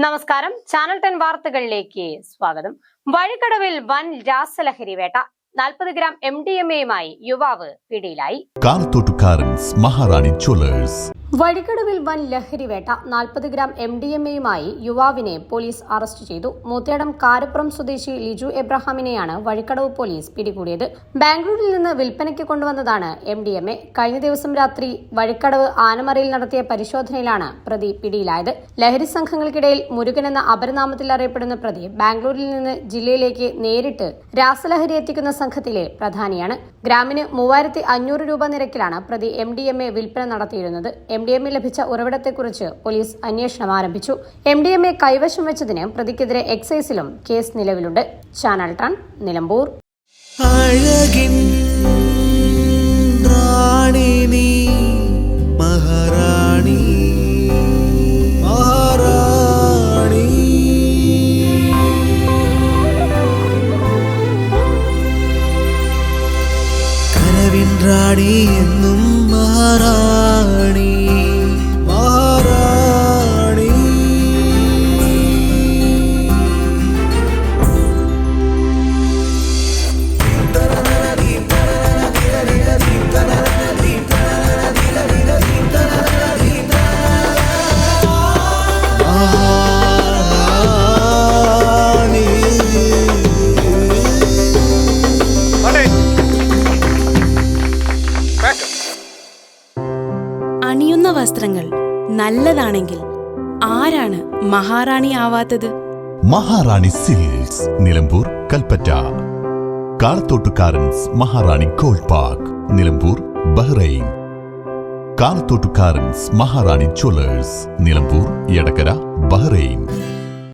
നമസ്കാരം, ചാനൽ 10 വാർത്തകളിലേക്ക് സ്വാഗതം. വഴിക്കടവിൽ വൻ രാസലഹരി വേട്ട. 40 ഗ്രാം MDMA-യുമായി യുവാവ് പിടിയിലായി. കാലത്തോട്ടുകാരൻസ് മഹാറാണി ജ്വല്ലേഴ്സ്. വഴിക്കടവിൽ വൻ ലഹരിവേട്ട. 40 ഗ്രാം MDMA-യുമായി യുവാവിനെ പോലീസ് അറസ്റ്റ് ചെയ്തു. മൂത്തേടം കാരപ്പുറം സ്വദേശി ലിജു എബ്രഹാമിനെയാണ് വഴിക്കടവ് പോലീസ് പിടികൂടിയത്. ബാംഗ്ലൂരിൽ നിന്ന് വിൽപ്പനയ്ക്ക് കൊണ്ടുവന്നതാണ് MDMA. കഴിഞ്ഞ ദിവസം രാത്രി വഴിക്കടവ് ആനമറയിൽ നടത്തിയ പരിശോധനയിലാണ് പ്രതി പിടിയിലായത്. ലഹരി സംഘങ്ങൾക്കിടയിൽ മുരുകൻ എന്ന അപരനാമത്തിൽ അറിയപ്പെടുന്ന പ്രതി ബാംഗ്ലൂരിൽ നിന്ന് ജില്ലയിലേക്ക് നേരിട്ട് രാസലഹരി എത്തിക്കുന്ന സംഘത്തിലെ പ്രധാനിയാണ്. ഗ്രാമിന് 3500 രൂപ നിരക്കിലാണ് പ്രതി MDMA വിൽപ്പന നടത്തിയിരുന്നത്. MDMA ലഭിച്ച ഉറവിടത്തെക്കുറിച്ച് പോലീസ് അന്വേഷണം ആരംഭിച്ചു. MDMA കൈവശം വെച്ചതിന് പ്രതിക്കെതിരെ എക്സൈസിലും കേസ് നിലവിലുണ്ട്. ചാനൽ 10 നിലമ്പൂർ. റാണി എന്നും മഹാറാണി മഹാറാണി. അണിയുന്ന വസ്ത്രങ്ങൾ നല്ലതാണെങ്കിൽ ആരാണ് മഹാറാണി ആവാത്തത്? മഹാറാണി സിൽക്സ്, നിലമ്പൂർ, കൽപ്പറ്റ. കാലത്തോട്ടുകാരൻസ് മഹാറാണി ഗോൾഡ് പാർക്ക്, നിലമ്പൂർ, ബഹ്റൈൻ. കാലത്തോട്ടുകാരൻസ് മഹാറാണി ജ്വല്ലേഴ്സ്, നിലമ്പൂർ, എടക്കര, ബഹ്റൈൻ.